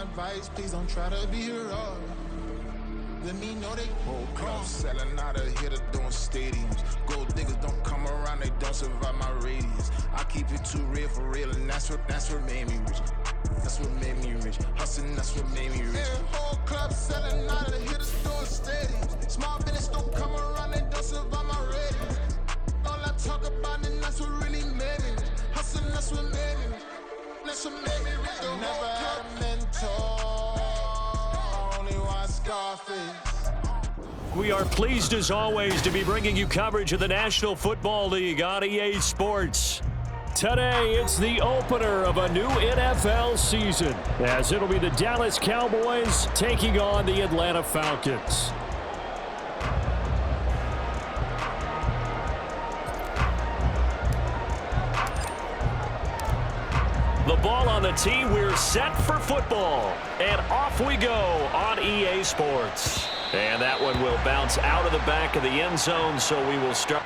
advice, please don't try to be rough. Let me know they whole club selling out of here to doing stadiums. Gold diggers don't come around, they don't survive my radius. I keep it too real for real, and that's what made me rich. That's what made me rich. Hustling, that's what made me rich. Yeah, whole club selling out of here to doing stadiums. Small business don't come around, they don't survive my radius. All I talk about, and that's what really made me rich. Hustling, that's what made me rich. That's what made me rich. I never had a mentor, only one Scarface. We are pleased as always to be bringing you coverage of the National Football League on EA Sports. Today, it's the opener of a new NFL season, as it'll be the Dallas Cowboys taking on the Atlanta Falcons. The ball on the tee, we're set for football. And off we go on EA Sports. And that one will bounce out of the back of the end zone, so we will start.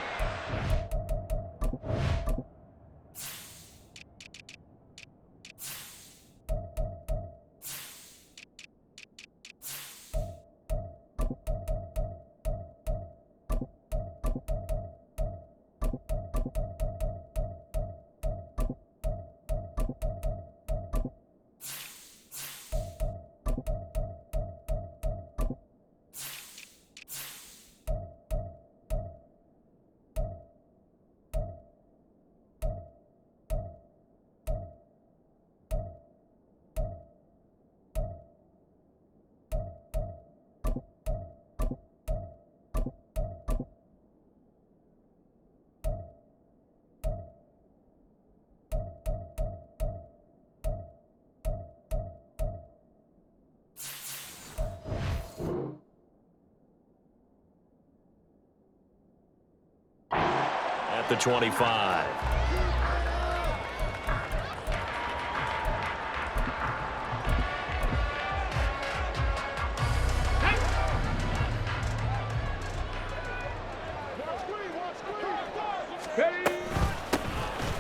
The 25.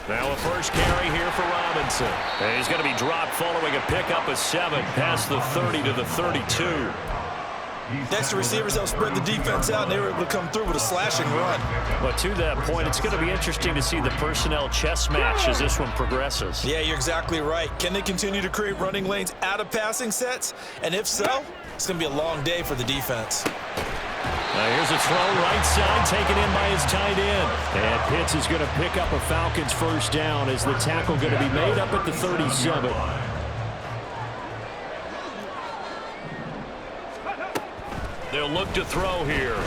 Now a first carry here for Robinson. And he's going to be dropped following a pickup of 7 past the 30 to the 32. Next, the receivers help spread the defense out, and they were able to come through with a slashing run. But to that point, it's going to be interesting to see the personnel chess match as this one progresses. Yeah, you're exactly right. Can they continue to create running lanes out of passing sets? And if so, it's going to be a long day for the defense. Now here's a throw right side, taken in by his tight end. And Pitts is going to pick up a Falcons first down as the tackle going to be made up at the 37. They'll look to throw here.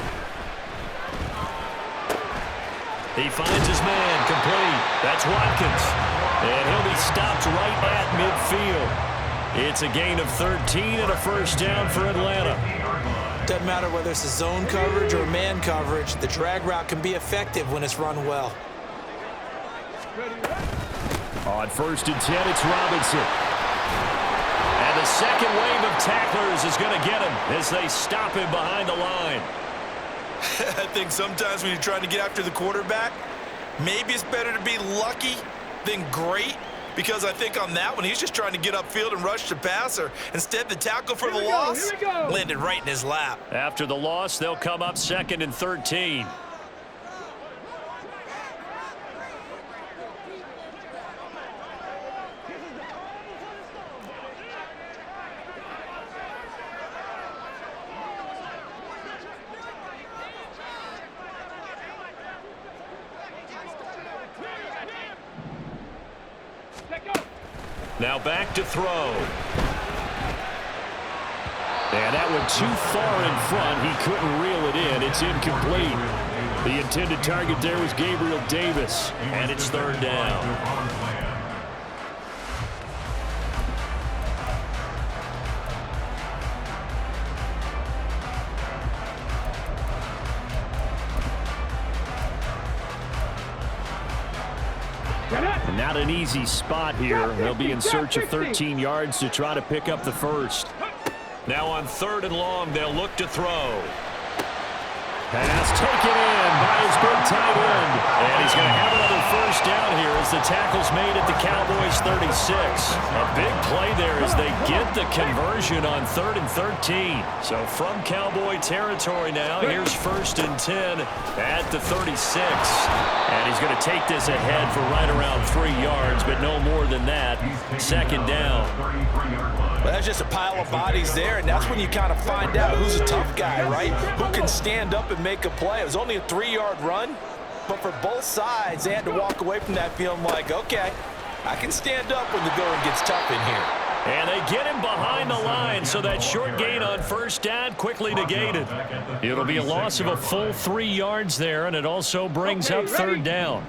He finds his man, complete. That's Watkins. And he'll be stopped right at midfield. It's a gain of 13 and a first down for Atlanta. Doesn't matter whether it's a zone coverage or man coverage, the drag route can be effective when it's run well. On 1st and 10, it's Robinson. And the second wave of tacklers is going to get him as they stop him behind the line. I think sometimes when you're trying to get after the quarterback, maybe it's better to be lucky than great, because I think on that one, he's just trying to get upfield and rush the passer. Instead, the tackle for the loss landed right in his lap. After the loss, they'll come up 2nd and 13. Now back to throw. And that one too far in front. He couldn't reel it in. It's incomplete. The intended target there was Gabriel Davis. And it's 3rd down. Not an easy spot here. They'll be in search of 13 yards to try to pick up the first. Now on 3rd and long, they'll look to throw. Pass taken in by his big tight end. And he's going to have another first down here as the tackle's made at the Cowboys' 36. A big play there as they get the conversion on 3rd and 13. So from Cowboy territory now, here's 1st and 10 at the 36. And he's going to take this ahead for right around 3 yards, but no more than that. 2nd down. Well, that's just a pile of bodies there, and that's when you kind of find out who's a tough guy, right? Who can stand up and make a play. It was only a 3-yard run, but for both sides, they had to walk away from that feeling like, okay, I can stand up when the going gets tough in here. And they get him behind the line, so that short gain on 1st down quickly negated. It'll be a loss of a full 3 yards there, and it also brings up 3rd down.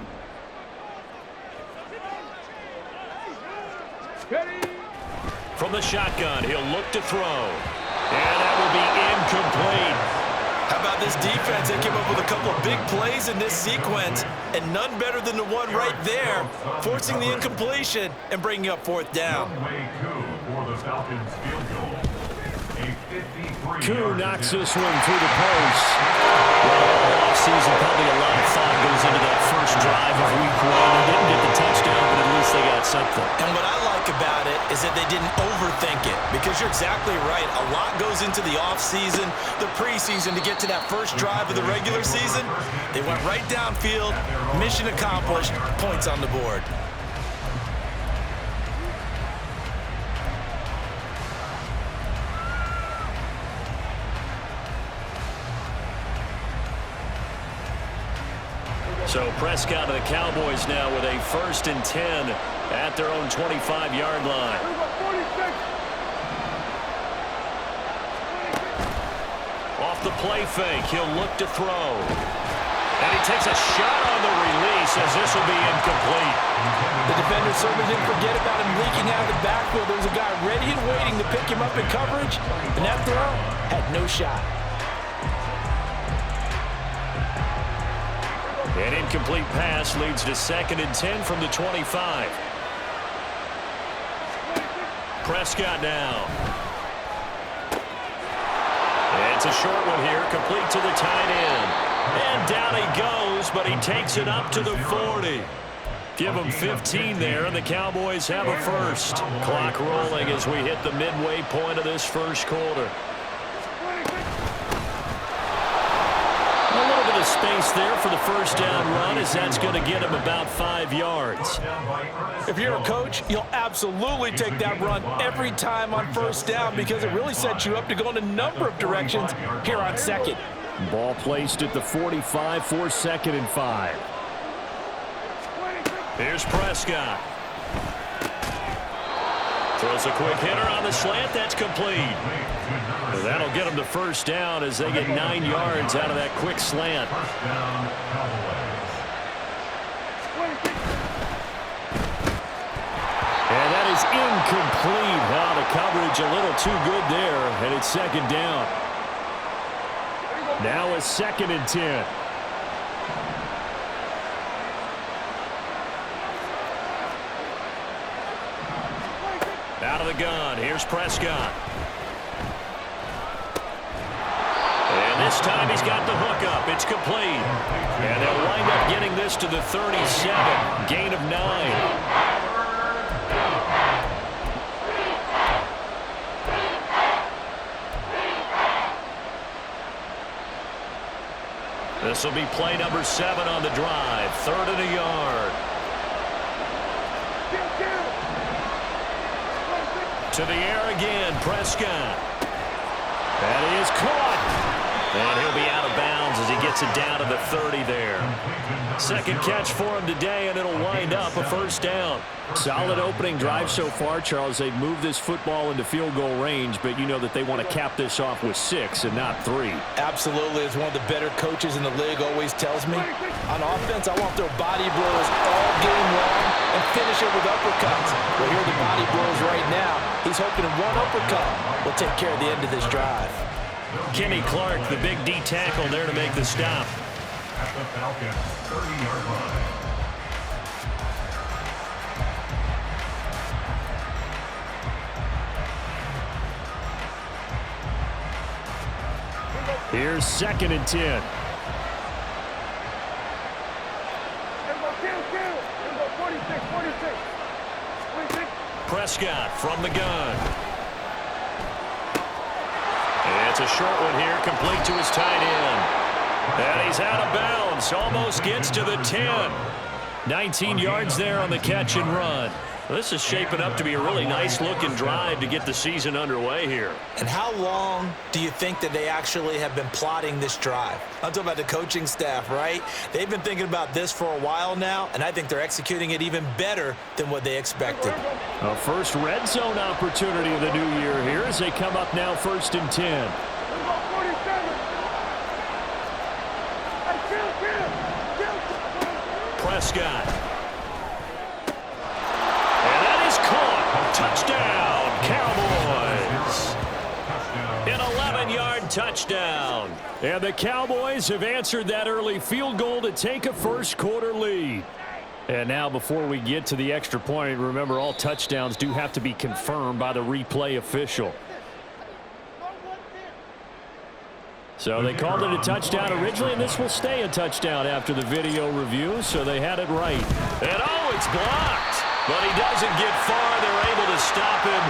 From the shotgun, he'll look to throw. And that will be incomplete. How about this defense? They came up with a couple of big plays in this sequence, and none better than the one right there, forcing the incompletion and bringing up 4th down. Koo knocks this one through the post. Well, offseason, probably a lot of thought goes into that first drive of week 1. They didn't get the touchdown, but at least they got something. And what I like about it is that they didn't overthink it, because you're exactly right. A lot goes into the offseason, the preseason to get to that first drive of the regular season. They went right downfield, mission accomplished, points on the board. So Prescott of the Cowboys now with a 1st and 10 at their own 25-yard line. Off the play fake, he'll look to throw. And he takes a shot on the release as this will be incomplete. The defender certainly didn't forget about him leaking out of the backfield. There was a guy ready and waiting to pick him up in coverage, and that throw had no shot. An incomplete pass leads to 2nd and 10 from the 25. Prescott now. It's a short one here, complete to the tight end. And down he goes, but he takes it up to the 40. Give him 15 there, and the Cowboys have a first. Clock rolling as we hit the midway point of this first quarter. Space there for the first down run, as that's going to get him about 5 yards. If you're a coach, you'll absolutely take that run every time on 1st down, because it really sets you up to go in a number of directions here on 2nd. Ball placed at the 45 for 2nd and 5. Here's Prescott. Throws a quick hitter on the slant. That's complete. That'll get them the first down as they get 9 yards out of that quick slant. And that is incomplete. Wow, the coverage a little too good there, and it's 2nd down. Now a 2nd and 10. Out of the gun, here's Prescott. And this time he's got the hook up. It's complete. And they'll wind up getting this to the 37. Gain of 9. This will be play number 7 on the drive. 3rd and a yard. To the air again, Prescott. That is caught. And he'll be out of bounds as he gets it down to the 30 there. 2nd catch for him today, and it'll wind up a first down. Solid opening drive so far, Charles. They've moved this football into field goal range, but you know that they want to cap this off with 6 and not 3. Absolutely. As one of the better coaches in the league always tells me, on offense, I want their body blows all game long and finish it with uppercuts. Well, here are the body blows right now. He's hoping one uppercut will take care of the end of this drive. Kenny Clark, the big D tackle there to make the stop. At the Falcons' 30-yard line. Here's 2nd and 10. Prescott from the gun. And it's a short one here, complete to his tight end. And he's out of bounds, almost gets to the 10. 19 yards there on the catch and run. Well, this is shaping up to be a really nice-looking drive to get the season underway here. And how long do you think that they actually have been plotting this drive? I'm talking about the coaching staff, right? They've been thinking about this for a while now, and I think they're executing it even better than what they expected. A first red zone opportunity of the new year here as they come up now 1st and 10. Prescott. Touchdown, Cowboys. An 11-yard touchdown. And the Cowboys have answered that early field goal to take a first-quarter lead. And now before we get to the extra point, remember all touchdowns do have to be confirmed by the replay official. So they called it a touchdown originally, and this will stay a touchdown after the video review, so they had it right. And oh, it's blocked. But he doesn't get far. They're able to stop him.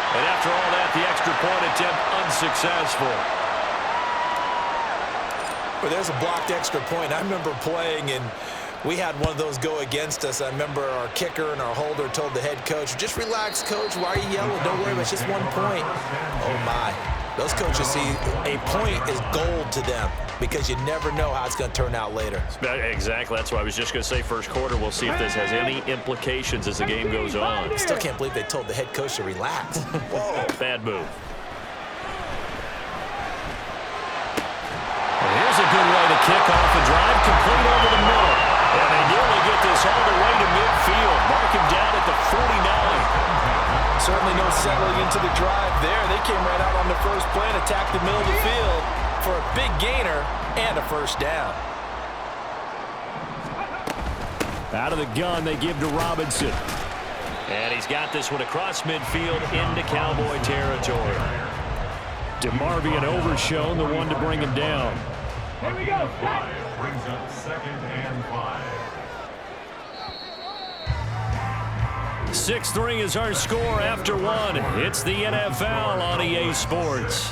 And after all that, the extra point attempt unsuccessful. Well, there's a blocked extra point. I remember playing, and we had one of those go against us. I remember our kicker and our holder told the head coach, just relax, coach. Why are you yelling? Don't worry, it's just 1 point. Oh, my. Those coaches see a point is gold to them because you never know how it's going to turn out later. Exactly. That's why I was just going to say first quarter. We'll see if this has any implications as the game goes on. Still can't believe they told the head coach to relax. Whoa. Bad move. Well, here's a good way to kick off a drive complete over the middle. And they nearly get this all the way to midfield. Mark him down at the 49. Certainly no settling into the drive there. They came right out on the first play and attacked the middle of the field for a big gainer and a first down. Out of the gun, they give to Robinson. And he's got this one across midfield into Cowboy territory. DeMarvion overshown, the one to bring him down. Here we go. Brings up 2nd and 5. 6-3 is our score after 1. It's the NFL on EA Sports.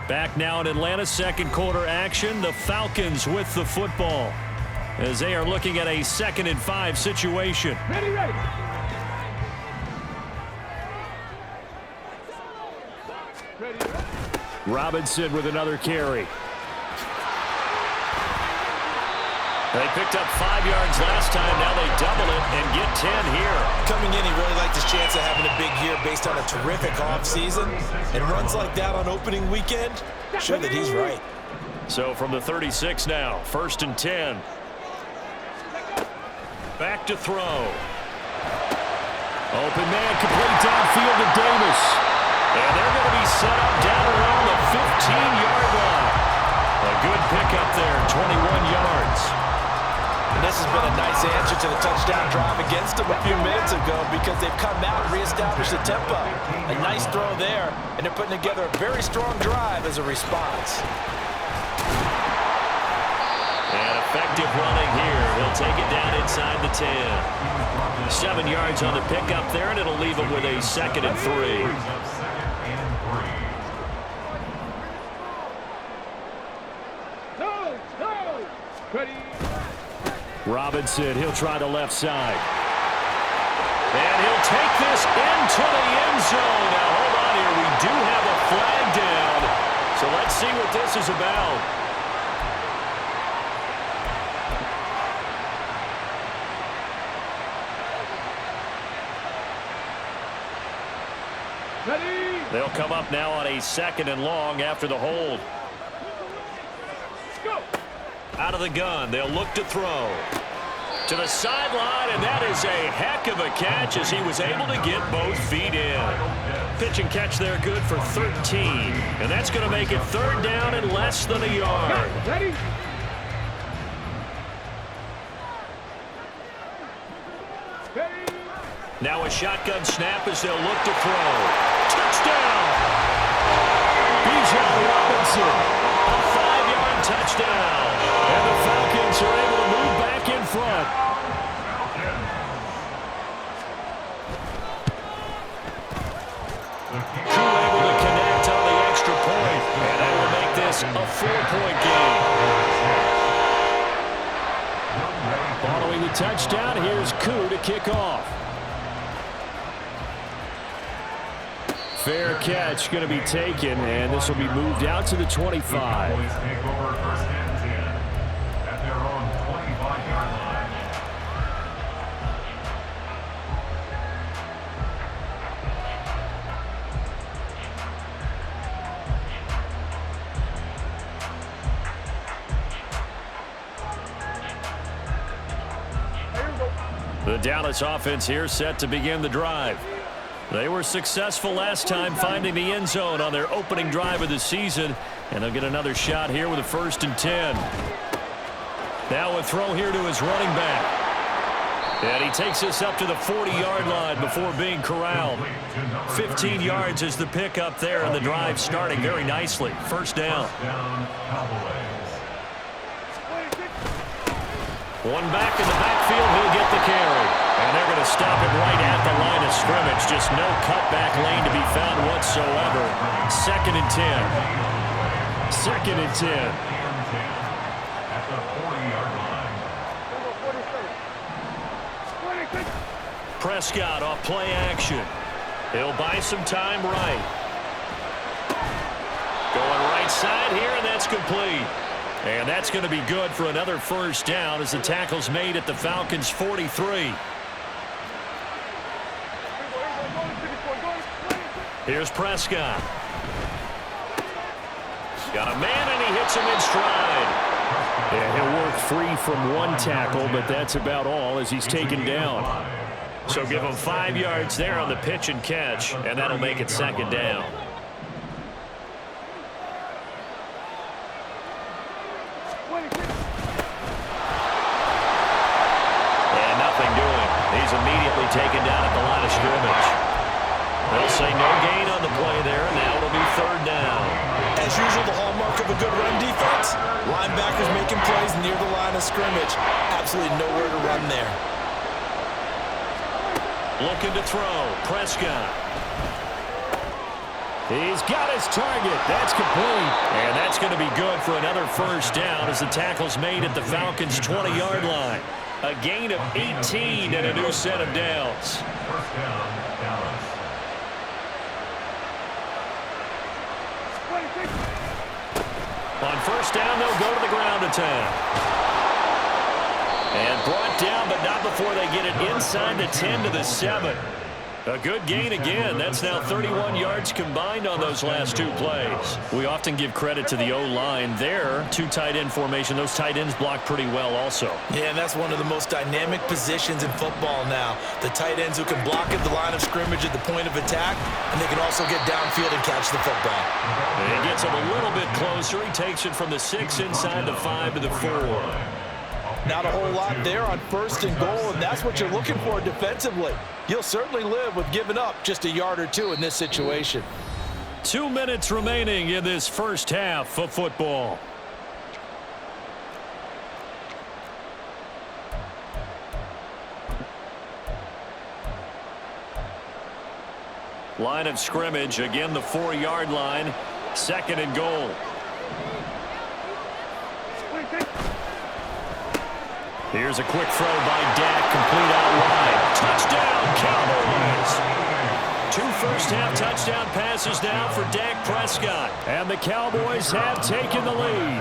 Back now in Atlanta, second quarter action. The Falcons with the football as they are looking at a 2nd and 5 situation. Ready. Robinson with another carry. They picked up 5 yards last time. Now they double it and get 10 here. Coming in, he really liked his chance of having a big year based on a terrific offseason. And runs like that on opening weekend, sure that he's right. So from the 36 now, 1st and 10. Back to throw. Open man, complete downfield to Davis. And they're going to be set up down around the 15-yard line. A good pickup there, 21 yards. And this has been a nice answer to the touchdown drive against them a few minutes ago because they've come out and reestablished the tempo. A nice throw there, and they're putting together a very strong drive as a response. And effective running here. He'll take it down inside the 10. 7 yards on the pickup there, and it'll leave him with a 2nd and 3. Robinson, he'll try the left side. And he'll take this into the end zone. Now, hold on here. We do have a flag down. So let's see what this is about. Ready. They'll come up now on a 2nd and long after the hold. Go. Out of the gun, they'll look to throw. To the sideline, and that is a heck of a catch as he was able to get both feet in. Pitch and catch there good for 13. And that's going to make it 3rd down and less than a yard. Ready. Now a shotgun snap as they'll look to throw. Touchdown! Bijan Robinson. A 5-yard touchdown. And the Falcons are able to move back in front. touchdown. Here's Koo to kick off. Fair catch going to be taken, and this will be moved out to the 25. Cowboys take over first and 10 at their own 25-yard line. The Dallas offense here set to begin the drive. They were successful last time finding the end zone on their opening drive of the season, and they'll get another shot here with a 1st and 10. Now a throw here to his running back. And he takes us up to the 40-yard line before being corralled. 15 yards is the pickup there, and the drive starting very nicely. First down. One back in the backfield, he'll get the carry. And they're going to stop him right at the line of scrimmage. Just no cutback lane to be found whatsoever. 2nd and 10. 2nd and 10. At the 40-yard line. Prescott off play action. He'll buy some time right. Going right side here, and that's complete. And that's going to be good for another first down as the tackle's made at the Falcons' 43. Here's Prescott. Got a man, and he hits him in stride. And he'll work free from one tackle, but that's about all as he's taken down. So give him 5 yards there on the pitch and catch, and that'll make it 2nd down. And nothing doing. He's immediately taken down at the line of scrimmage. They'll say no gain on the play there, and now it'll be 3rd down. As usual, the hallmark of a good run defense, linebackers making plays near the line of scrimmage. Absolutely nowhere to run there. Looking to throw. Prescott. He's got his target. That's complete. And that's going to be good for another first down as the tackle's made at the Falcons' 20-yard line. A gain of 18 and a new set of downs. First down, Dallas. On first down, they'll go to the ground attack. And brought down, but not before they get it inside the 10 to the 7. A good gain again. That's now 31 yards combined on those last 2 plays. We often give credit to the O-line there. 2 tight end formation. Those tight ends block pretty well also. Yeah, and that's one of the most dynamic positions in football now. The tight ends who can block at the line of scrimmage at the point of attack, and they can also get downfield and catch the football. And he gets him a little bit closer. He takes it from the 6 inside the 5 to the 4. Not a whole lot there on 1st and goal, and that's what you're looking for defensively. You'll certainly live with giving up just a yard or 2 in this situation. 2 minutes remaining in this first half of football. Line of scrimmage, again the 4-yard line. 2nd and goal. Here's a quick throw by Dak, complete out wide. Touchdown, Cowboys! 2 first-half touchdown passes now for Dak Prescott. And the Cowboys have taken the lead.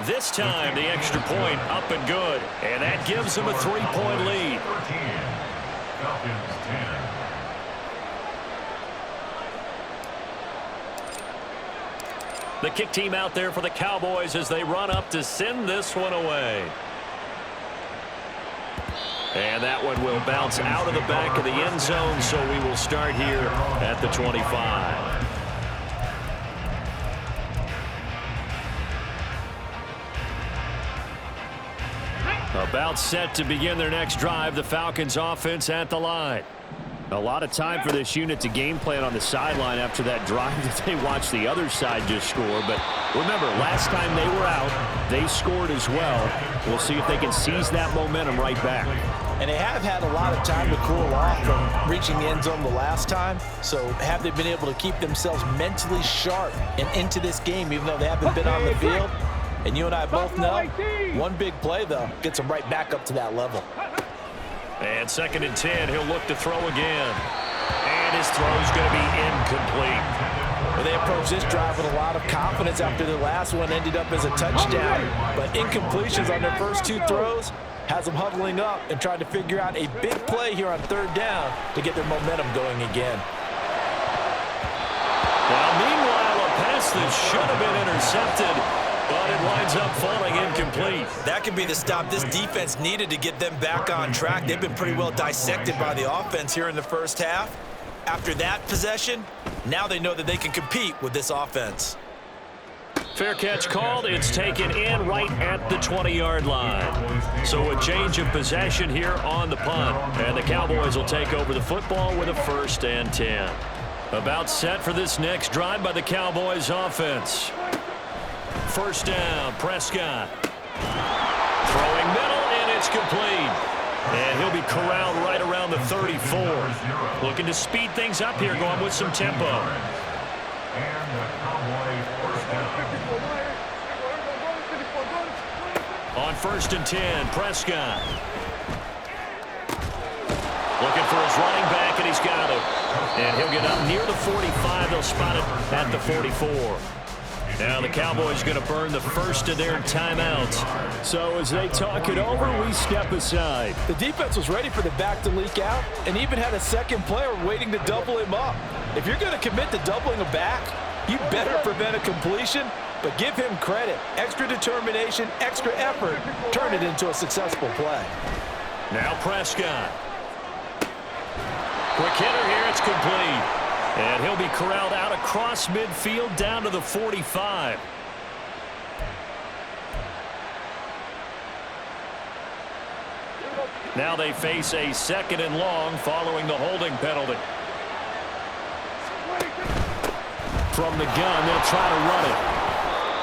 This time, the extra point up and good. And that gives them a 3-point lead. 13. Falcons 10. The kick team out there for the Cowboys as they run up to send this one away. And that one will bounce out of the back of the end zone, so we will start here at the 25. About set to begin their next drive, the Falcons offense at the line. A lot of time for this unit to game plan on the sideline after that drive that they watched the other side just score. But remember, last time they were out, they scored as well. We'll see if they can seize that momentum right back. And they have had a lot of time to cool off from reaching the end zone the last time. So have they been able to keep themselves mentally sharp and into this game, even though they haven't been on the field? And you and I both know, one big play, though, gets him right back up to that level. And 2nd and 10, he'll look to throw again. And his throw's going to be incomplete. Well, they approached this drive with a lot of confidence after the last one ended up as a touchdown. But incompletions on their first 2 throws has them huddling up and trying to figure out a big play here on 3rd down to get their momentum going again. Now, meanwhile, a pass that should have been intercepted, but it winds up falling incomplete. That could be the stop this defense needed to get them back on track. They've been pretty well dissected by the offense here in the first half. After that possession, now they know that they can compete with this offense. Fair catch called. It's taken in right at the 20-yard line. So a change of possession here on the punt. And the Cowboys will take over the football with a 1st and 10. About set for this next drive by the Cowboys offense. 1st down, Prescott. Throwing middle, and it's complete. And he'll be corralled right around the 34. Looking to speed things up here, going with some tempo. And the Cowboys first down. On 1st and 10, Prescott. Looking for his running back, and he's got him. And he'll get up near the 45. They'll spot it at the 44. Now the Cowboys going to burn the first of their timeouts. So as they talk it over, we step aside. The defense was ready for the back to leak out and even had a second player waiting to double him up. If you're going to commit to doubling a back, you better prevent a completion, but give him credit. Extra determination, extra effort, turn it into a successful play. Now Prescott. Quick hitter here, it's complete. And he'll be corralled out across midfield down to the 45. Now they face a 2nd and long following the holding penalty. From the gun, they'll try to run it.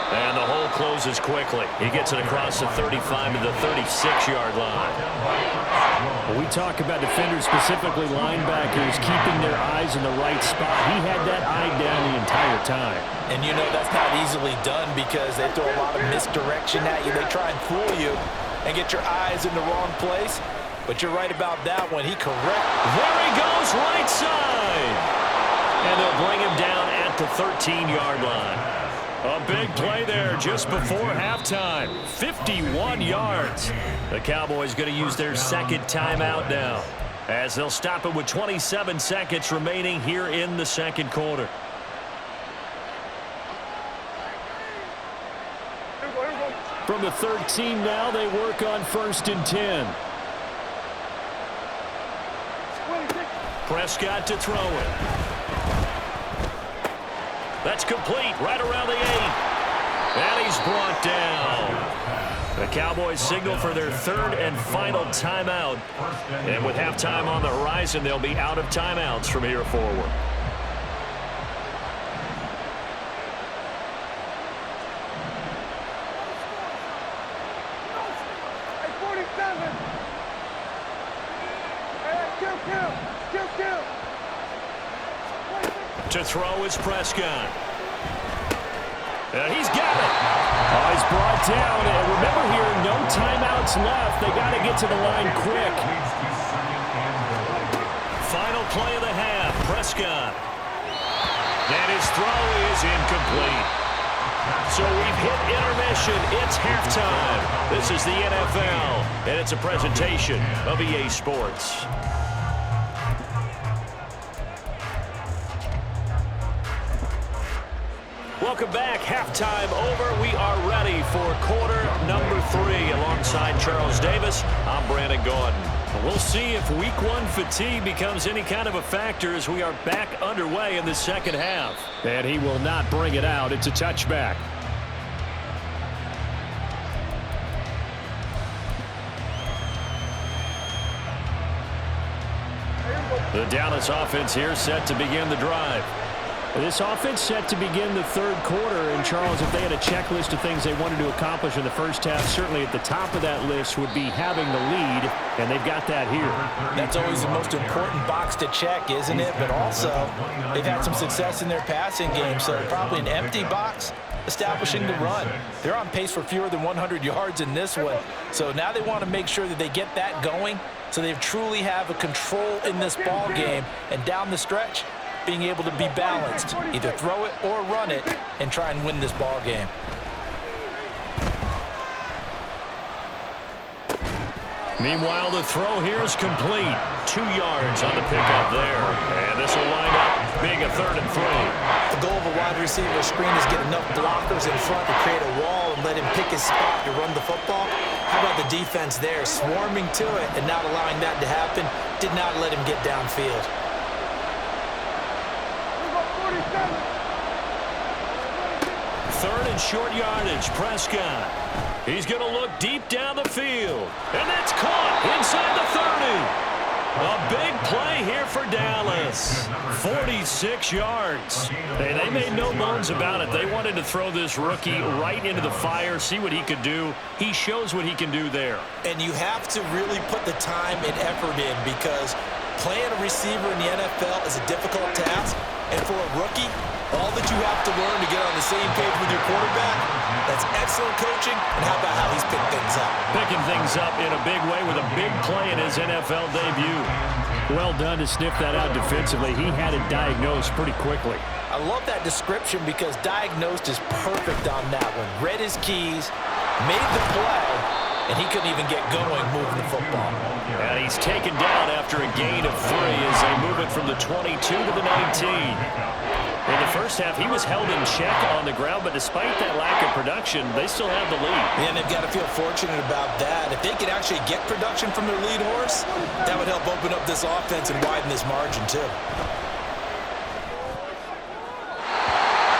And the hole closes quickly. He gets it across the 35 to the 36-yard line. When we talk about defenders, specifically linebackers, keeping their eyes in the right spot, he had that eye down the entire time. And you know that's not easily done because they throw a lot of misdirection at you. They try and fool you and get your eyes in the wrong place. But you're right about that one. He correct. There he goes, right side. And they'll bring him down at the 13-yard line. A big play there just before halftime. 51 yards. The Cowboys going to use their 2nd timeout now, as they'll stop it with 27 seconds remaining here in the 2nd quarter. From the 13 now, they work on 1st and 10. Prescott to throw it. That's complete right around the 8. And he's brought down. The Cowboys signal for their 3rd and final timeout. And with halftime on the horizon, they'll be out of timeouts from here forward. To throw is Prescott. And he's got it. Oh, he's brought down. And remember here, no timeouts left. They got to get to the line quick. Final play of the half, Prescott. And his throw is incomplete. So we've hit intermission. It's halftime. This is the NFL, and it's a presentation of EA Sports. Welcome back. Halftime over. We are ready for quarter number 3. Alongside Charles Davis, I'm Brandon Gordon. We'll see if week 1 fatigue becomes any kind of a factor as we are back underway in the 2nd half. And he will not bring it out. It's a touchback. The Dallas offense here set to begin the drive. This offense set to begin the 3rd quarter, and Charles, if they had a checklist of things they wanted to accomplish in the first half, certainly at the top of that list would be having the lead, and they've got that here. That's always the most important box to check, isn't it? But also, they've had some success in their passing game, so probably an empty box. establishing the run. They're on pace for fewer than 100 yards in this one. So now they want to make sure that they get that going so they truly have a control in this ball game. And down the stretch, being able to be balanced, either throw it or run it, and try and win this ball game. Meanwhile, the throw here is complete. 2 yards on the pickup there. And this will wind up being a 3rd and 3. The goal of a wide receiver screen is get enough blockers in front to create a wall and let him pick his spot to run the football. How about the defense there, swarming to it and not allowing that to happen? Did not let him get downfield. Third and short yardage, Prescott. He's going to look deep down the field. And that's caught inside the 30. A big play here for Dallas. 46 yards. Hey, they made no bones about it. They wanted to throw this rookie right into the fire, see what he could do. He shows what he can do there. And you have to really put the time and effort in because playing a receiver in the NFL is a difficult task. And for a rookie, all that you have to learn to get on the same page with your quarterback, that's excellent coaching. And how about how he's picked things up? Picking things up in a big way with a big play in his NFL debut. Well done to sniff that out defensively. He had it diagnosed pretty quickly. I love that description because diagnosed is perfect on that one. Read his keys, made the play, and he couldn't even get going moving the football. And he's taken down after a gain of 3 as they move it from the 22 to the 19. In the first half, he was held in check on the ground, but despite that lack of production, they still have the lead. And they've got to feel fortunate about that. If they could actually get production from their lead horse, that would help open up this offense and widen this margin, too.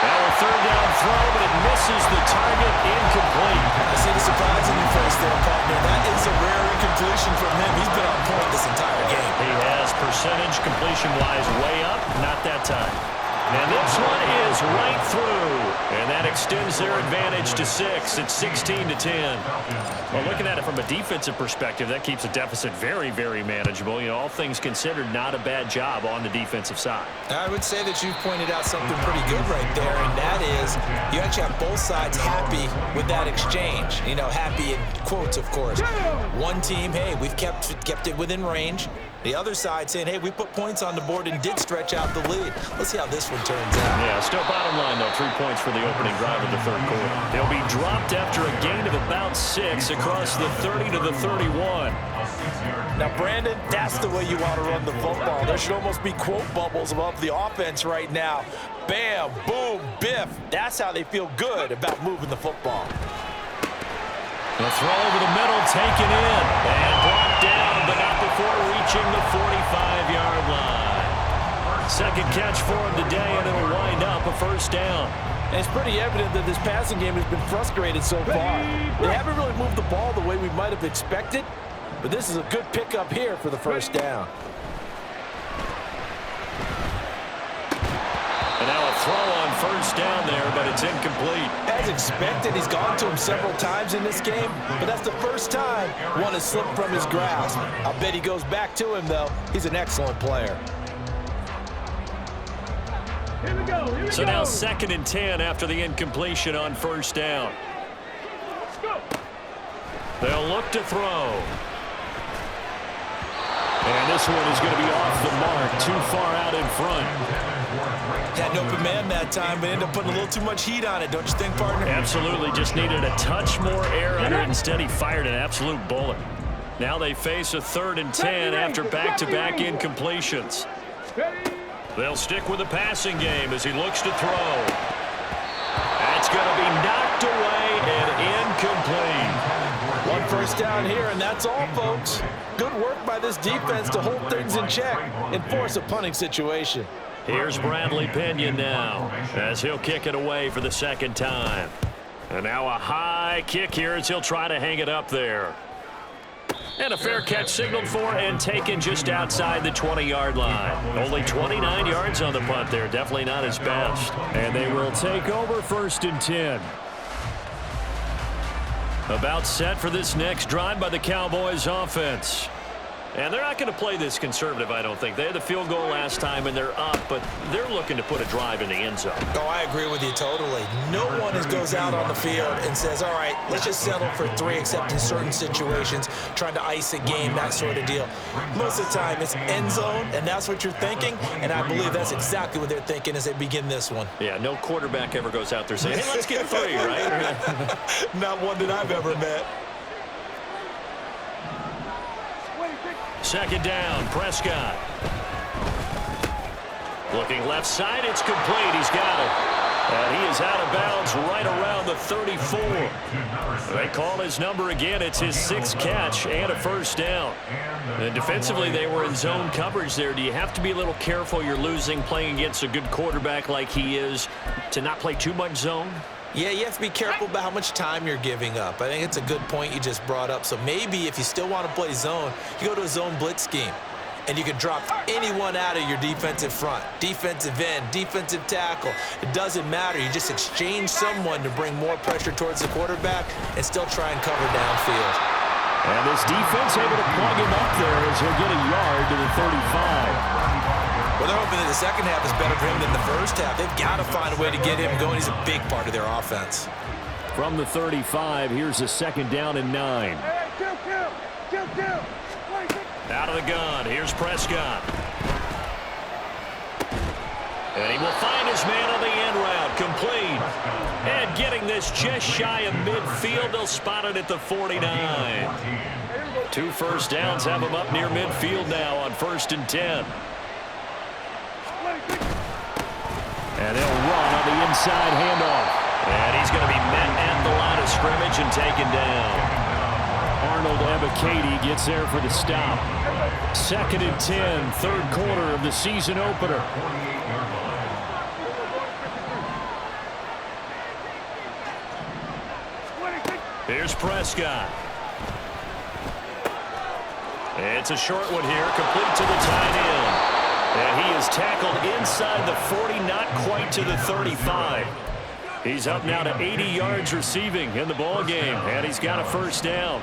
Now a 3rd down throw, but it misses the target, incomplete. I see the surprise in your face there, partner. That is a rare incompletion from him. He's been on point this entire game. He has percentage completion-wise way up, not that time. And this one is right through. And that extends their advantage to 6. It's 16-10. Well, looking at it from a defensive perspective, that keeps the deficit very, very manageable. You know, all things considered, not a bad job on the defensive side. I would say that you've pointed out something pretty good right there, and that is you actually have both sides happy with that exchange. You know, happy in quotes, of course. One team, hey, we've kept it within range. The other side saying, hey, we put points on the board and did stretch out the lead. Let's see how this one turns out. Yeah, still bottom line, though, 3 points for the opening drive of the 3rd quarter. They'll be dropped after a gain of about 6 across the 30 to the 31. Now, Brandon, that's the way you want to run the football. There should almost be quote bubbles above the offense right now. Bam, boom, biff. That's how they feel good about moving the football. The throw over the middle, taken in, and blocked down, but not before reaching the 45-yard line. Second catch for him today, and it'll wind up a 1st down. And it's pretty evident that this passing game has been frustrated so far. They haven't really moved the ball the way we might have expected, but this is a good pickup here for the 1st down. And now a throw on 1st down there, but it's incomplete. As expected, he's gone to him several times in this game, but that's the first time one has slipped from his grasp. I'll bet he goes back to him, though. He's an excellent player. So now 2nd and 10 after the incompletion on 1st down. They'll look to throw. And this one is going to be off the mark, too far out in front. Had an open man that time, but ended up putting a little too much heat on it, don't you think, partner? Absolutely, just needed a touch more air under it. Instead, he fired an absolute bullet. Now they face a 3rd and 10 after back-to-back incompletions. They'll stick with the passing game as he looks to throw. That's going to be knocked away and incomplete. 1 1st down here, and that's all, folks. Good work by this defense to hold things in check and force a punting situation. Here's Bradley Pinion now as he'll kick it away for the 2nd time. And now a high kick here as he'll try to hang it up there. And a fair catch signaled for and taken just outside the 20-yard line. Only 29 yards on the punt there. Definitely not his best. And they will take over 1st and 10. About set for this next drive by the Cowboys offense. And they're not going to play this conservative, I don't think. They had the field goal last time, and they're up, but they're looking to put a drive in the end zone. Oh, I agree with you totally. No one goes out on the field and says, all right, let's just settle for 3, except in certain situations, trying to ice a game, that sort of deal. Most of the time, it's end zone, and that's what you're thinking, and I believe that's exactly what they're thinking as they begin this one. Yeah, no quarterback ever goes out there saying, hey, let's get 3, right? Not one that I've ever met. Second down, Prescott. Looking left side, it's complete. He's got it. And he is out of bounds right around the 34. They call his number again. It's his 6th catch and a first down. And defensively, they were in zone coverage there. Do you have to be a little careful? You're losing, playing against a good quarterback like he is, to not play too much zone? Yeah, you have to be careful about how much time you're giving up. I think it's a good point you just brought up. So maybe if you still want to play zone, you go to a zone blitz scheme. And you can drop anyone out of your defensive front, defensive end, defensive tackle. It doesn't matter. You just exchange someone to bring more pressure towards the quarterback and still try and cover downfield. And this defense able to plug him up there as he'll get a yard to the 35. Well, they're hoping that the second half is better for him than the first half. They've got to find a way to get him going. He's a big part of their offense. From the 35, here's a second down and 9. Out of the gun, here's Prescott. And he will find his man on the end route, complete. And getting this just shy of midfield, they'll spot it at the 49. 2 first downs have him up near midfield now on 1st and 10. And they'll run on the inside handoff. And he's going to be met at the line of scrimmage and taken down. Arnold Ebiketie gets there for the stop. 2nd and 10, 3rd quarter of the season opener. Here's Prescott. It's a short one here, complete to the tight end. And he is tackled inside the 40, not quite to the 35. He's up now to 80 yards receiving in the ball game, and he's got a first down.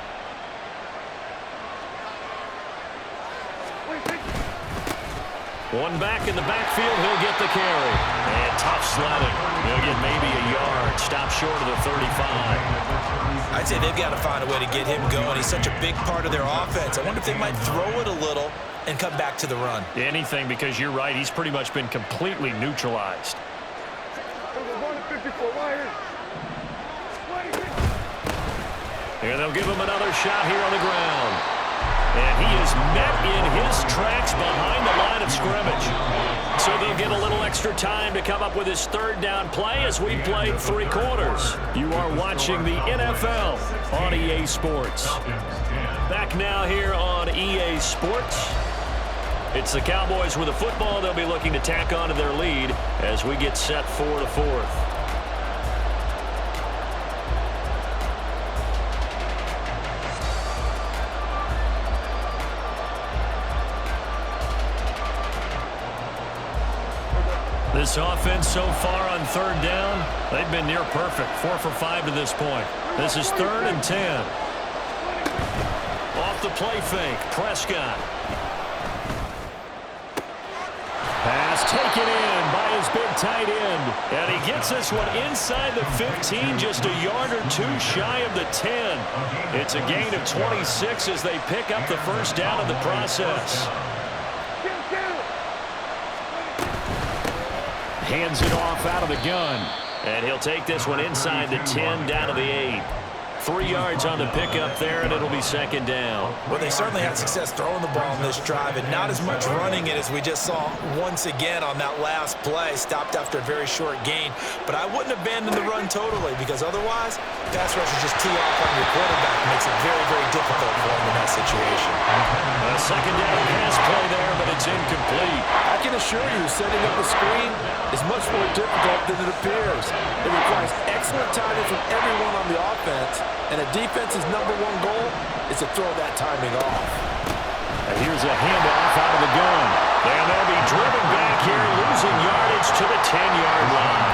One back in the backfield, he'll get the carry. And tough sledding. He'll get maybe a yard. Stop short of the 35. I'd say they've got to find a way to get him going. He's such a big part of their offense. I wonder if they might throw it a little and come back to the run. Anything, because you're right. He's pretty much been completely neutralized. And they'll give him another shot here on the ground. And he is met in his tracks behind the line of scrimmage. So they'll get a little extra time to come up with his 3rd down play as we played 3 quarters. You are watching the NFL on EA Sports. Back now here on EA Sports. It's the Cowboys with the football. They'll be looking to tack on to their lead as we get set for the 4th. This offense so far on 3rd down, they've been near perfect. 4 for 5 to this point. This is 3rd and 10. Off the play fake, Prescott. Pass taken in by his big tight end. And he gets this one inside the 15, just a yard or 2 shy of the 10. It's a gain of 26 as they pick up the first down in the process. Hands it off out of the gun. And he'll take this one inside the 10 down to the 8. 3 yards on the pickup there, and it'll be 2nd down. Well, they certainly had success throwing the ball in this drive, and not as much running it as we just saw once again on that last play. Stopped after a very short gain. But I wouldn't abandon the run totally, because otherwise, pass rush is just too off on your quarterback. It makes it very, very difficult for him in that situation. A 2nd down pass play there, but it's incomplete. I can assure you, setting up a screen is much more difficult than it appears. It requires excellent timing from everyone on the offense, and a defense's #1 goal is to throw that timing off. And here's a handoff out of the gun. And they'll be driven back here, losing yardage to the 10-yard line.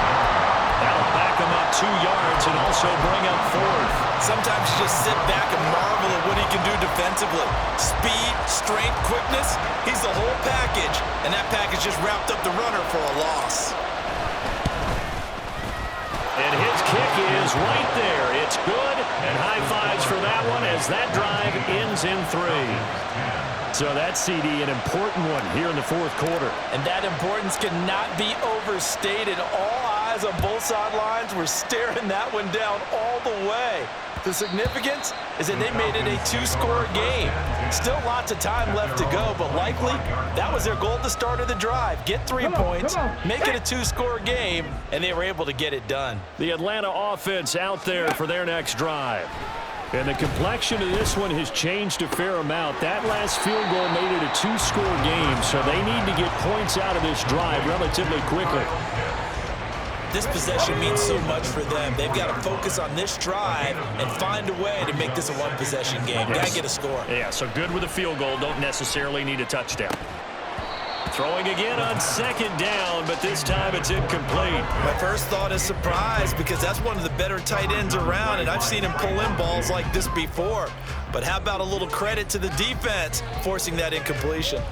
That'll back them up 2 yards and also bring up 4th. Sometimes you just sit back and marvel at what he can do defensively. Speed, strength, quickness. He's the whole package, and that package just wrapped up the runner for a loss. And his kick is right there. It's good, and high fives for that one as that drive ends in 3. So that CD, an important one here in the fourth quarter. And that importance cannot be overstated. All eyes on both sidelines were staring that one down all the way. The significance is that they made it a 2-score game. Still lots of time left to go, but likely that was their goal at the start of the drive. Get 3 points, make it a 2-score game, and they were able to get it done. The Atlanta offense out there for their next drive. And the complexion of this one has changed a fair amount. That last field goal made it a 2-score game, so they need to get points out of this drive relatively quickly. This possession means so much for them. They've got to focus on this drive and find a way to make this a one-possession game. Got to get a score. Yeah, so good with a field goal. Don't necessarily need a touchdown. Throwing again on 2nd down, but this time it's incomplete. My first thought is surprise because that's one of the better tight ends around, and I've seen him pull in balls like this before. But how about a little credit to the defense forcing that incompletion?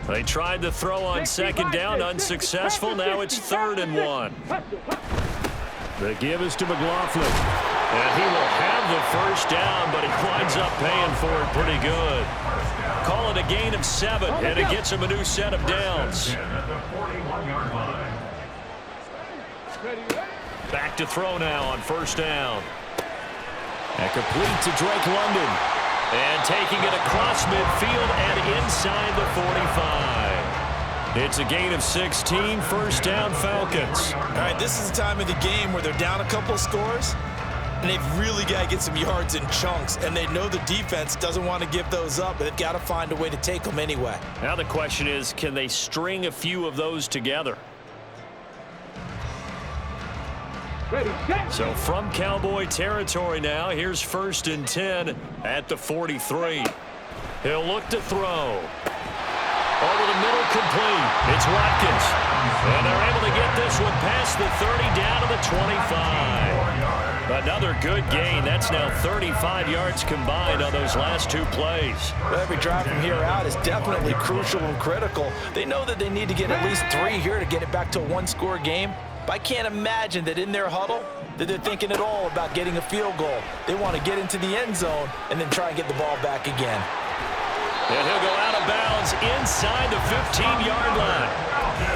They tried to throw on 2nd down, unsuccessful. Now it's 3rd and 1. The give is to McLaughlin. And he will have the first down, but he winds up paying for it pretty good. Call it a gain of 7, and it gets him a new set of downs. Back to throw now on 1st down. And complete to Drake London. And taking it across midfield and inside the 45. It's a gain of 16, 1st down Falcons. All right, this is the time of the game where they're down a couple scores, and they've really got to get some yards in chunks, and they know the defense doesn't want to give those up, but they've got to find a way to take them anyway. Now the question is, can they string a few of those together? So from Cowboy territory now, here's 1st and 10 at the 43. He'll look to throw. Over the middle, complete. It's Watkins. And they're able to get this one past the 30 down to the 25. Another good gain. That's now 35 yards combined on those last 2 plays. Well, every drive from here out is definitely crucial and critical. They know that they need to get at least 3 here to get it back to a 1-score game. But I can't imagine that in their huddle that they're thinking at all about getting a field goal. They want to get into the end zone and then try and get the ball back again. And he'll go out of bounds inside the 15-yard line.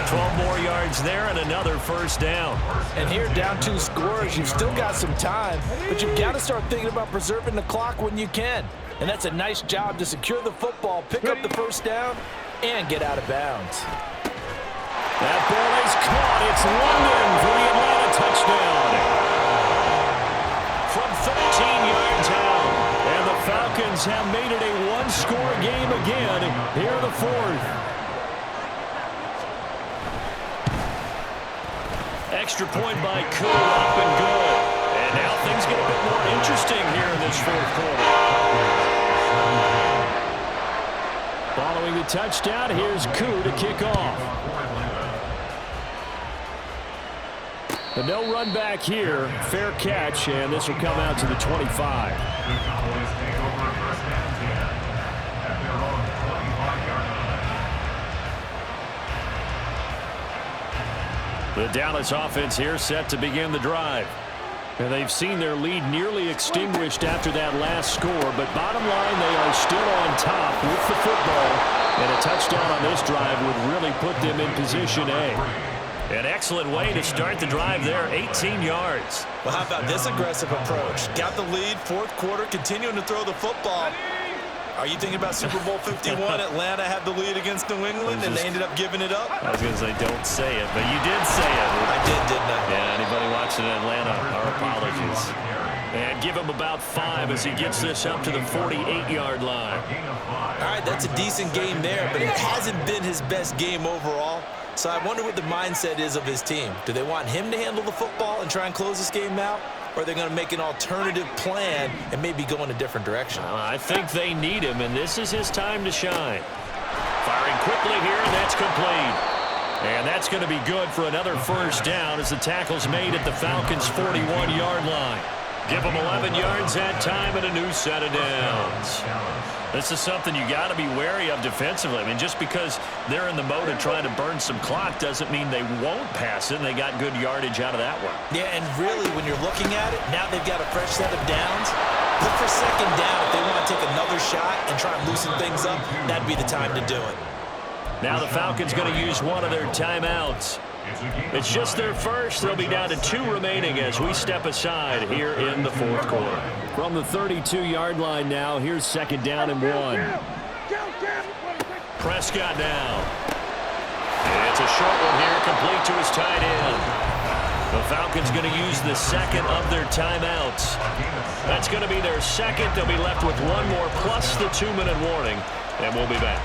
12 more yards there and another 1st down. And here, down 2 scores, you've still got some time, but you've got to start thinking about preserving the clock when you can. And that's a nice job to secure the football, pick up the 1st down, and get out of bounds. That ball is caught. It's London for the Atlanta touchdown. From 13 yards out. And the Falcons have made it a 1-score game again here in the 4th. Extra point by Koo, up and good. And now things get a bit more interesting here in this 4th quarter. Following the touchdown, here's Koo to kick off. But no run back here. Fair catch, and this will come out to the 25. The Dallas offense here set to begin the drive. And they've seen their lead nearly extinguished after that last score, but bottom line, they are still on top with the football, and a touchdown on this drive would really put them in position A. An excellent way to start the drive there, 18 yards. Well, how about this aggressive approach? Got the lead, 4th quarter, continuing to throw the football. Are you thinking about Super Bowl 51? Atlanta had the lead against New England, and they ended up giving it up? I was going to say, don't say it, but you did say it. I did, didn't I? Yeah, anybody watching Atlanta, our apologies. And give him about 5 as he gets this up to the 48-yard line. All right, that's a decent game there, but it hasn't been his best game overall. So I wonder what the mindset is of his team. Do they want him to handle the football and try and close this game out? Or are they going to make an alternative plan and maybe go in a different direction? I think they need him, and this is his time to shine. Firing quickly here, and that's complete. And that's going to be good for another 1st down as the tackle's made at the Falcons' 41-yard line. Give them 11 yards that time and a new set of downs. This is something you got to be wary of defensively. I mean, just because they're in the mode of trying to burn some clock doesn't mean they won't pass it, and they got good yardage out of that one. Yeah, and really, when you're looking at it, now they've got a fresh set of downs. Look for second down. If they want to take another shot and try and loosen things up, that'd be the time to do it. Now the Falcons going to use one of their timeouts. It's just their first. They'll be down to 2 remaining as we step aside here in the fourth quarter. From the 32-yard line now, here's second down and 1. Prescott now. It's a short one here, complete to his tight end. The Falcons going to use the second of their timeouts. That's going to be their second. They'll be left with one more plus the 2-minute warning, and we'll be back.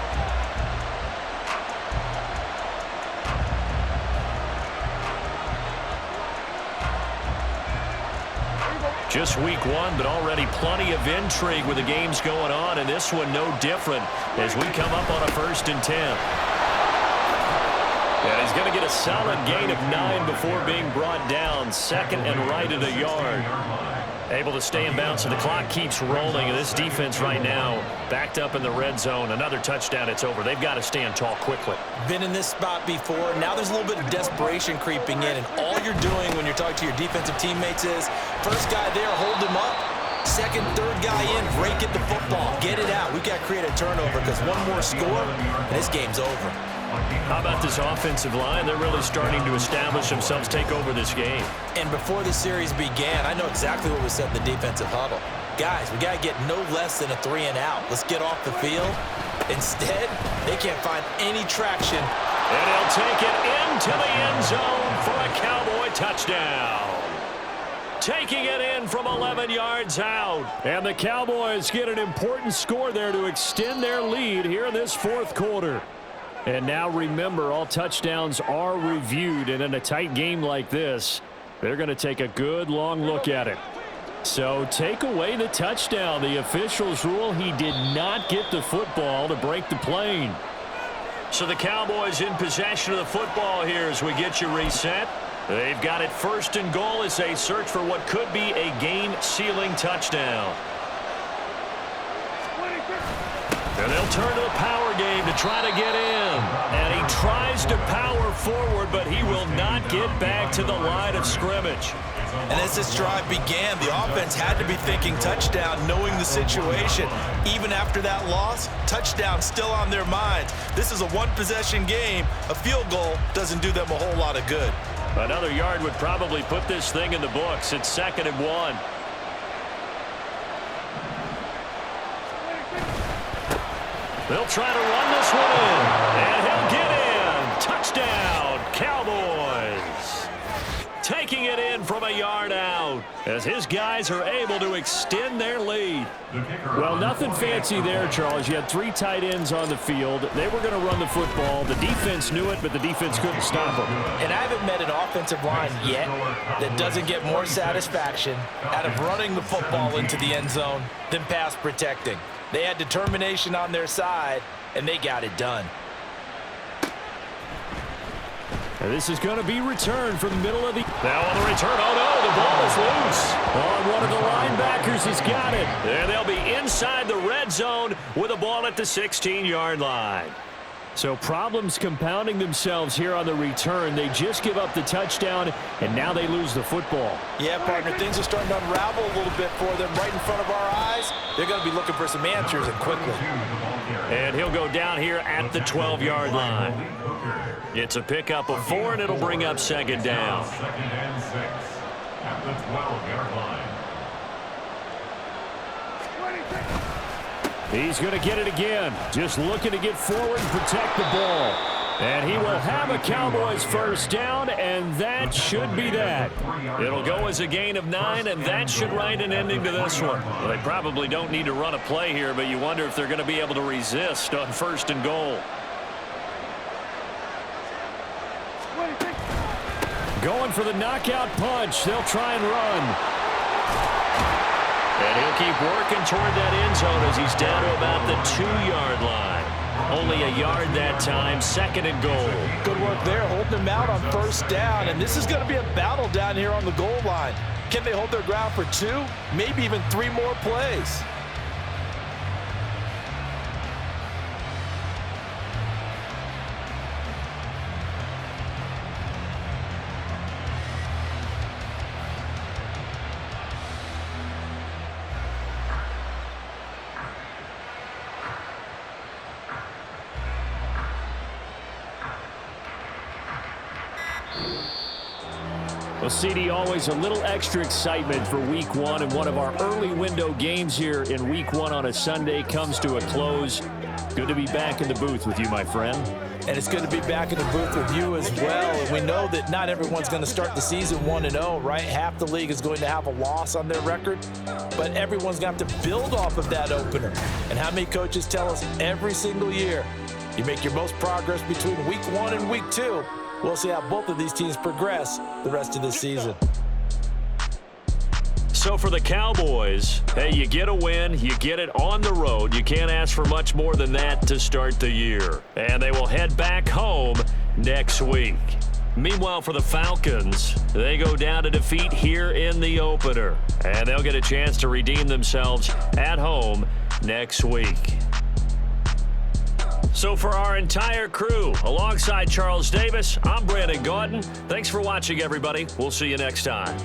Just week 1, but already plenty of intrigue with the games going on, and this one no different as we come up on a 1st and 10. And he's going to get a solid gain of 9 before being brought down. Second and right at a yard. Able to stay in bounds, so the clock keeps rolling, and this defense right now backed up in the red zone. Another touchdown, it's over. They've got to stand tall quickly. Been in this spot before. Now there's a little bit of desperation creeping in, and all you're doing when you're talking to your defensive teammates is, first guy there, hold him up. Second, third guy in, rake at the football. Get it out. We've got to create a turnover because one more score, and this game's over. How about this offensive line? They're really starting to establish themselves, take over this game. And before the series began, I know exactly what was said in the defensive huddle. Guys, we got to get no less than a 3 and out. Let's get off the field. Instead, they can't find any traction. And he'll take it into the end zone for a Cowboy touchdown. Taking it in from 11 yards out. And the Cowboys get an important score there to extend their lead here in this fourth quarter. And now remember, all touchdowns are reviewed, and in a tight game like this, they're going to take a good long look at it. So take away the touchdown. The officials rule he did not get the football to break the plane. So the Cowboys in possession of the football here as we get you reset. They've got it 1st and goal as they search for what could be a game-sealing touchdown. And they'll turn to the power game to try to get in. And he tries to power forward, but he will not get back to the line of scrimmage. And as this drive began, the offense had to be thinking touchdown, knowing the situation. Even after that loss, touchdown still on their minds. This is a one-possession game. A field goal doesn't do them a whole lot of good. Another yard would probably put this thing in the books. It's 2nd and 1. They'll try to run this one in, and he'll get in. Touchdown, Cowboys. Taking it in from a yard out as his guys are able to extend their lead. Well, nothing fancy there, Charles. You had 3 tight ends on the field. They were going to run the football. The defense knew it, but the defense couldn't stop them. And I haven't met an offensive line yet that doesn't get more satisfaction out of running the football into the end zone than pass protecting. They had determination on their side, and they got it done. And this is going to be returned from the middle of the... Now on the return, oh no, the ball is loose. On one of the linebackers, he's got it. And they'll be inside the red zone with a ball at the 16-yard line. So problems compounding themselves here on the return. They just give up the touchdown, and now they lose the football. Yeah, partner, things are starting to unravel a little bit for them right in front of our eyes. They're going to be looking for some answers, and quickly. And he'll go down here at the 12-yard line. It's a pickup of 4, and it'll bring up 2nd down. 2nd and 6 at the 12-yard line. He's going to get it again. Just looking to get forward and protect the ball. And he will have a Cowboys first down, and that should be that. It'll go as a gain of 9, and that should write an ending to this one. Well, they probably don't need to run a play here, but you wonder if they're going to be able to resist on 1st and goal. Going for the knockout punch. They'll try and run. And he'll keep working toward that end zone as he's down to about the 2-yard line. Only a yard that time, 2nd and goal. Good work there, holding them out on 1st down. And this is going to be a battle down here on the goal line. Can they hold their ground for 2, maybe even 3 more plays? Well, CD, always a little extra excitement for Week 1, and one of our early window games here in Week 1 on a Sunday comes to a close. Good to be back in the booth with you, my friend. And it's good to be back in the booth with you as well. And we know that not everyone's going to start the season 1-0, right? Half the league is going to have a loss on their record, but everyone's going to have to build off of that opener. And how many coaches tell us every single year, you make your most progress between Week 1 and Week 2. We'll see how both of these teams progress the rest of this season. So for the Cowboys, hey, you get a win, you get it on the road. You can't ask for much more than that to start the year. And they will head back home next week. Meanwhile, for the Falcons, they go down to defeat here in the opener. And they'll get a chance to redeem themselves at home next week. So for our entire crew, alongside Charles Davis, I'm Brandon Gaudin. Thanks for watching, everybody. We'll see you next time.